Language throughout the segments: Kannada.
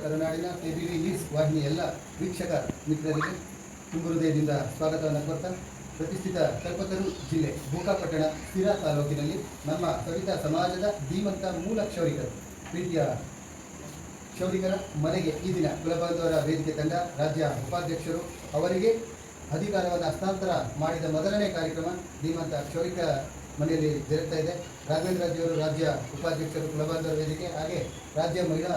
ಕರುನಾಡಿನ KBV ನ್ಯೂಸ್ ವಾಹಿನಿ ಎಲ್ಲ ವೀಕ್ಷಕ ಮಿತ್ರರಿಗೆ ತುಂಬ ಹೃದಯದಿಂದ ಸ್ವಾಗತವನ್ನು ಕೋರ್ತಾ, ಪ್ರತಿಷ್ಠಿತ ಕಲ್ಪತರು ಜಿಲ್ಲೆ ಬೂಕಾಪಟ್ಟಣ ಸಿರಾ ತಾಲೂಕಿನಲ್ಲಿ ನಮ್ಮ ಸವಿತಾ ಸಮಾಜದ ಧೀಮಂತ ಮೂಲ ಕ್ಷೌರಿಕರು, ಪ್ರೀತಿಯ ಕ್ಷೌರಿಕರ ಮನೆಗೆ ಈ ದಿನ ಕುಲಬಾಂಧವರ ವೇದಿಕೆ ತಂಡ ರಾಜ್ಯ ಉಪಾಧ್ಯಕ್ಷರು ಅವರಿಗೆ ಅಧಿಕಾರವನ್ನು ಹಸ್ತಾಂತರ ಮಾಡಿದ ಮೊದಲನೇ ಕಾರ್ಯಕ್ರಮ ಧೀಮಂತ ಕ್ಷೌರಿಕ ಮನೆಯಲ್ಲಿ ಜರುಗ್ತಾ ಇದೆ. ರಾಘವೇಂದ್ರ ಜಿಯವರು ರಾಜ್ಯ ಉಪಾಧ್ಯಕ್ಷರು ಕುಲಬಾಂಧವರ ವೇದಿಕೆ, ಹಾಗೆ ರಾಜ್ಯ ಮಹಿಳಾ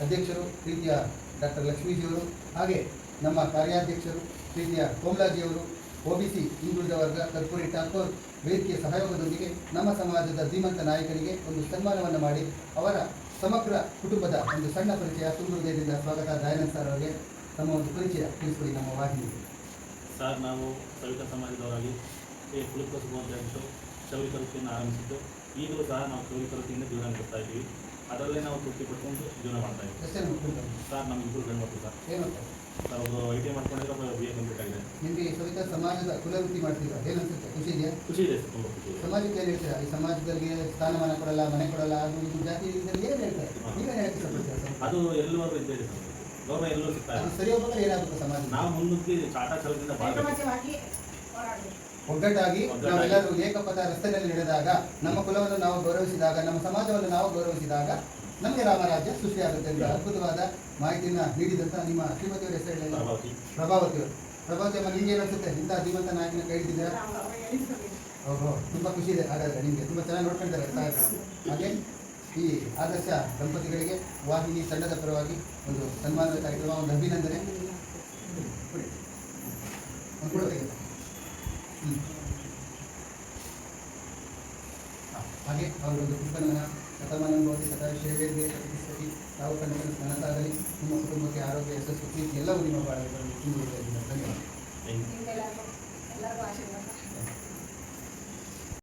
ಅಧ್ಯಕ್ಷರು ಪ್ರೀತಿಯ ಡಾಕ್ಟರ್ ಲಕ್ಷ್ಮೀಜಿಯವರು, ಹಾಗೆ ನಮ್ಮ ಕಾರ್ಯಾಧ್ಯಕ್ಷರು ಪ್ರೀತಿಯ ಕೋಮಲಾಜಿಯವರು, OBC ಹಿಂದುಳಿದ ವರ್ಗ ಕರ್ಪೂರಿ ಠಾಕೂರ್ ವೇದಿಕೆಯ ಸಹಯೋಗದೊಂದಿಗೆ ನಮ್ಮ ಸಮಾಜದ ಧೀಮಂತ ನಾಯಕನಿಗೆ ಒಂದು ಸನ್ಮಾನವನ್ನು ಮಾಡಿ ಅವರ ಸಮಗ್ರ ಕುಟುಂಬದ ಒಂದು ಸಣ್ಣ ಪರಿಚಯ. ತುಂಬ ಹೃದಯದಿಂದ ಸ್ವಾಗತ. ದಯಾನಂದ್ ಸರ್ ಅವರಿಗೆ ತಮ್ಮ ಒಂದು ಪರಿಚಯ ತಿಳಿಸ್ಕೊಡಿ ನಮ್ಮ ವಾಹಿನಿ. ಸರ್, ನಾವು ಸವಿತಾ ಸಮಾಜದವರಾಗಿ ಕುಲಕಸು ಗೋಂಜಾಂಟು ಕ್ಷೌರಿಕ ವೃತ್ತಿಯನ್ನು ಆರಂಭಿಸಿದ್ದು, ಈಗಲೂ ಸಹ ನಾವು ಕ್ಷೌರಿಕ ವೃತ್ತಿಯಿಂದ ಜೀವನ ನಡೆಸ್ತಾ ಇದ್ದೀವಿ. ಅದರಲ್ಲೇ ನಾವು ತೃಪ್ತಿ ಪಡ್ಕೊಂಡು ಜೀವನ ಮಾಡ್ತಾ ಇದ್ದೀವಿ. ಸರ್, ನಮ್ಮ ಇಬ್ಬರು ಗಂಡು ಮಕ್ಕಳು ಸರ್. ಏನು ಸರ್, ಒಬ್ಬರು ITI ಮಾಡ್ಕೊಂಡಿದ್ರೆ ಒಬ್ಬರು BA ಕಂಪ್ಲೀಟ್ ಆಗಿದೆ. ನಿಮಗೆ ಸವಿತಾ ಸಮಾಜದ ಕುಲವೃತ್ತಿ ಮಾಡ್ತೀರಾ, ಏನು ಅನ್ಸುತ್ತೆ? ಖುಷಿ ಇದೆಯಾ? ಖುಷಿ ಇದೆ ಸರ್, ತುಂಬ ಖುಷಿ ಇದೆ. ಸಮಾಜಕ್ಕೆ ಏನು ಹೇಳ್ತೀರಾ? ಈ ಸಮಾಜದಲ್ಲಿ ಸ್ಥಾನಮಾನ ಕೊಡಲ್ಲ, ಮನೆ ಕೊಡಲ್ಲ, ಅದು ಇದು ಜಾತಿ ಇದರಲ್ಲಿ ಏನು ಹೇಳ್ತಾರೆ? ನೀವೇನು ಹೇಳಕ್ಕೆ ಇಷ್ಟಪಡ್ತೀರಾ? ಅದು ಎಲ್ಲರೂ ಇದ್ದೇ ಇದೆ ಸರ್, ಗೌರವ ಎಲ್ಲರೂ ಸಿಗ್ತಾ ಅದು ಇದೆ. ಸರಿ ಹೋಗ್ಬೇಕಾದ್ರೆ ಏನಾಗುತ್ತೆ ಸಮಾಜ? ನಾವು ಮುನ್ನುಗ್ಗಿ ಚಾಟಾ ಛಲದಿಂದ ಒಗ್ಗಟ್ಟಾಗಿ ನಾವೆಲ್ಲರೂ ಏಕಪಥ ರಸ್ತೆಯಲ್ಲಿ ನಡೆದಾಗ, ನಮ್ಮ ಕುಲವನ್ನು ನಾವು ಗೌರವಿಸಿದಾಗ, ನಮ್ಮ ಸಮಾಜವನ್ನು ನಾವು ಗೌರವಿಸಿದಾಗ ನಮಗೆ ರಾಮರಾಜ್ಯ ಸೃಷ್ಟಿಯಾಗುತ್ತೆ ಅಂತ ಅದ್ಭುತವಾದ ಮಾಹಿತಿಯನ್ನು ನೀಡಿದಂಥ ನಿಮ್ಮ ಶ್ರೀಮತಿಯವರ ಹೆಸರು ಪ್ರಭಾವತಿಯವರು. ಪ್ರಭಾವತಿ ಅಮ್ಮ, ನಿಮ್ಗೆ ಏನು ಅನ್ಸುತ್ತೆ? ಇಂಥ ಧೀಮಂತ ನಾಯಕನ ಕೈ ಹಿಡಿದಿದ್ದೀರಾ? ಓಹೋ, ತುಂಬ ಖುಷಿ ಇದೆ. ಹಾಗಾದರೆ ನಿಮಗೆ ತುಂಬ ಚೆನ್ನಾಗಿ ನೋಡ್ಕೊಳ್ತಾರೆ ಸಹಾಯಕರು. ಹಾಗೆ ಈ ಆದರ್ಶ ದಂಪತಿಗಳಿಗೆ ವಾಹಿನಿ ತಂಡದ ಪರವಾಗಿ ಒಂದು ಸನ್ಮಾನದ ಕಾರ್ಯಕ್ರಮ, ಒಂದು ಅಭಿನಂದನೆ. ಹಾಗೆ ಅವರೊಂದು ಪುಸ್ತಕವನ್ನು ಶತಮಾನ ಭವತಿ ಸದಾ ಶೇವೇರ್ಗೆ ಪ್ರತಿಷ್ಠಿಸಿ ತಾವು ಕಣ್ಣನ್ನು ನನಸಾಗಲಿ, ನಿಮ್ಮ ಕುಟುಂಬಕ್ಕೆ ಆರೋಗ್ಯ, ಯಶಸ್ಸು, ಪ್ರೀತಿ ಎಲ್ಲವೂ ನಿಮ್ಮ ಬಾಳಲ್ಲಿ ತುಂಬುವುದರಿಂದ ಧನ್ಯವಾದ.